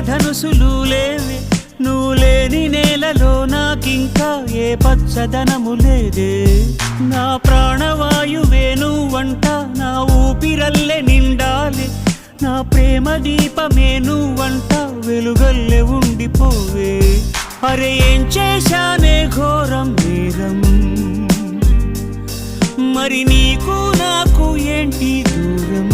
ఇంద్రధనుసులు లేవే, నువ్వు లేని నేలలో నాకింకా ఏ పచ్చదనము లేదే. నా ప్రాణవాయువే నువ్వంట, నా ఊపిరల్లే నిండాలి, నా ప్రేమ దీపమే నువ్వంట, వెలుగల్లే ఉండిపోవే. అరే ఏం చేశానే ఘోరం నేరం, మరి నీకు నాకు ఏంటి దూరం.